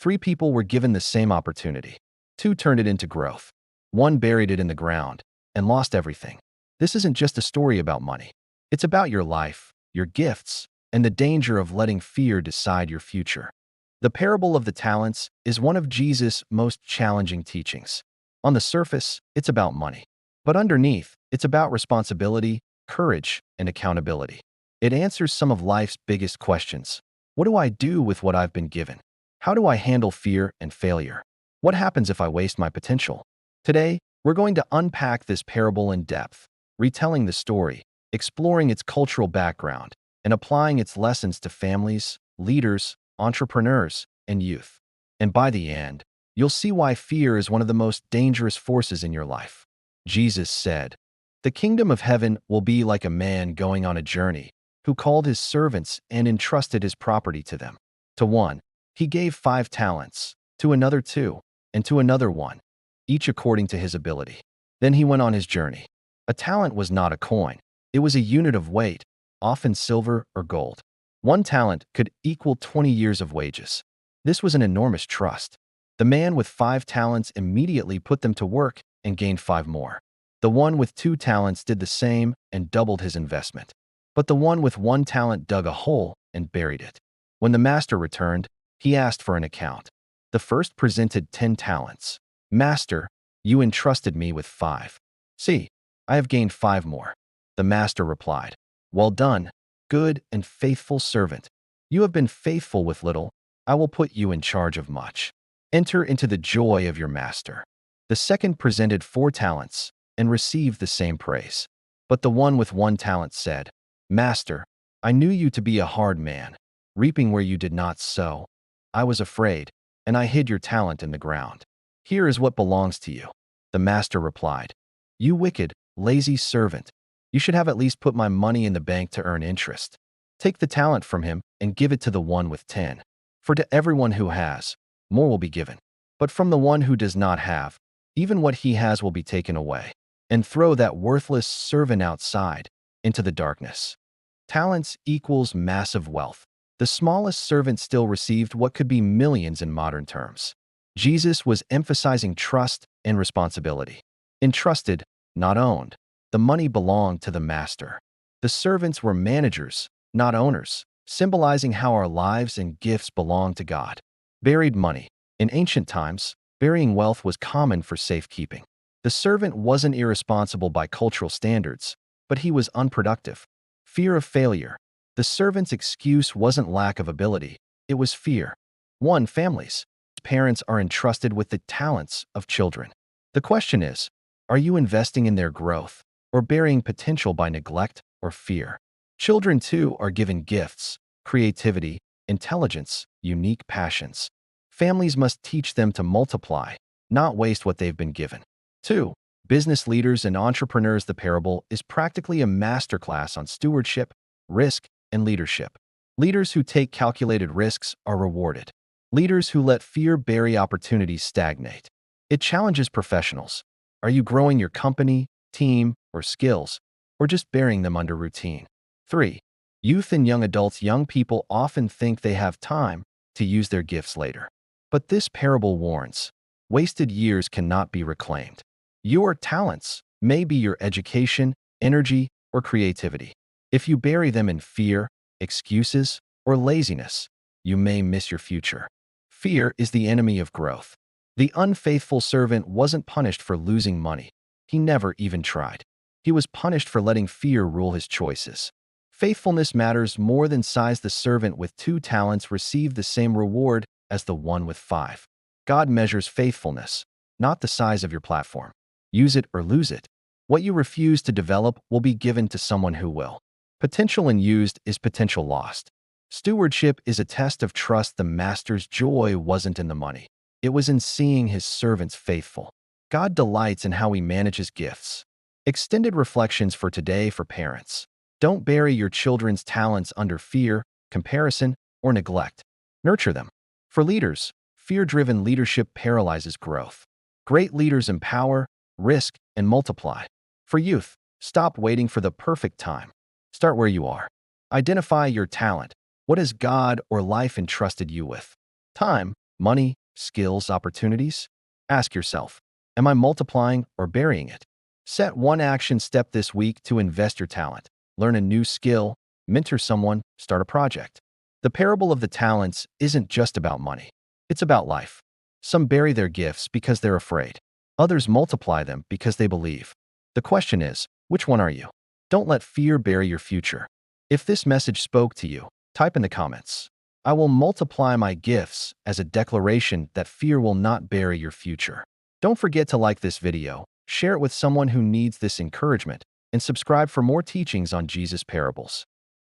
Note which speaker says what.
Speaker 1: Three people were given the same opportunity. Two turned it into growth. One buried it in the ground and lost everything. This isn't just a story about money. It's about your life, your gifts, and the danger of letting fear decide your future. The parable of the talents is one of Jesus' most challenging teachings. On the surface, it's about money. But underneath, it's about responsibility, courage, and accountability. It answers some of life's biggest questions. What do I do with what I've been given? How do I handle fear and failure? What happens if I waste my potential? Today, we're going to unpack this parable in depth, retelling the story, exploring its cultural background, and applying its lessons to families, leaders, entrepreneurs, and youth. And by the end, you'll see why fear is one of the most dangerous forces in your life. Jesus said, "The kingdom of heaven will be like a man going on a journey, who called his servants and entrusted his property to them. To one, he gave 5 talents, to another 2, and to another 1, each according to his ability. Then he went on his journey. A talent was not a coin. It was a unit of weight, often silver or gold. 1 talent could equal 20 years of wages. This was an enormous trust. The man with 5 talents immediately put them to work and gained 5 more. The one with 2 talents did the same and doubled his investment. But the one with 1 talent dug a hole and buried it. When the master returned, he asked for an account. The first presented 10 talents. "Master, you entrusted me with 5. See, I have gained 5 more." The master replied, "Well done, good and faithful servant. You have been faithful with little. I will put you in charge of much. Enter into the joy of your master." The second presented 4 talents and received the same praise. But the one with 1 talent said, "Master, I knew you to be a hard man, reaping where you did not sow. I was afraid, and I hid your talent in the ground. Here is what belongs to you." The master replied, "You wicked, lazy servant. You should have at least put my money in the bank to earn interest. Take the talent from him and give it to the one with 10. For to everyone who has, more will be given. But from the one who does not have, even what he has will be taken away. And throw that worthless servant outside, into the darkness." Talents equals massive wealth. The smallest servant still received what could be millions in modern terms. Jesus was emphasizing trust and responsibility. Entrusted, not owned. The money belonged to the master. The servants were managers, not owners, symbolizing how our lives and gifts belong to God. Buried money. In ancient times, burying wealth was common for safekeeping. The servant wasn't irresponsible by cultural standards, but he was unproductive. Fear of failure. The servant's excuse wasn't lack of ability, it was fear. 1. Families. Parents are entrusted with the talents of children. The question is, are you investing in their growth or burying potential by neglect or fear? Children, too, are given gifts, creativity, intelligence, unique passions. Families must teach them to multiply, not waste what they've been given. 2. Business leaders and entrepreneurs. The parable is practically a masterclass on stewardship, risk, and leadership. Leaders who take calculated risks are rewarded. Leaders who let fear bury opportunities stagnate. It challenges professionals. Are you growing your company, team, or skills, or just burying them under routine? 3. Youth and young adults. Young people often think they have time to use their gifts later. But this parable warns, wasted years cannot be reclaimed. Your talents may be your education, energy, or creativity. If you bury them in fear, excuses, or laziness, you may miss your future. Fear is the enemy of growth. The unfaithful servant wasn't punished for losing money. He never even tried. He was punished for letting fear rule his choices. Faithfulness matters more than size. The servant with 2 talents received the same reward as the one with 5. God measures faithfulness, not the size of your platform. Use it or lose it. What you refuse to develop will be given to someone who will. Potential unused is potential lost. Stewardship is a test of trust. The master's joy wasn't in the money. It was in seeing his servants faithful. God delights in how he manages gifts. Extended reflections for today for parents. Don't bury your children's talents under fear, comparison, or neglect. Nurture them. For leaders, fear-driven leadership paralyzes growth. Great leaders empower, risk, and multiply. For youth, stop waiting for the perfect time. Start where you are. Identify your talent. What has God or life entrusted you with? Time, Money, skills, opportunities? Ask yourself, am I multiplying or burying it? Set one action step this week to invest your talent. Learn a new skill, mentor someone, start a project. The parable of the talents isn't just about money. It's about life. Some bury their gifts because they're afraid. Others multiply them because they believe. The question is, which one are you? Don't let fear bury your future. If this message spoke to you, type in the comments, "I will multiply my gifts," as a declaration that fear will not bury your future. Don't forget to like this video, share it with someone who needs this encouragement, and subscribe for more teachings on Jesus parables.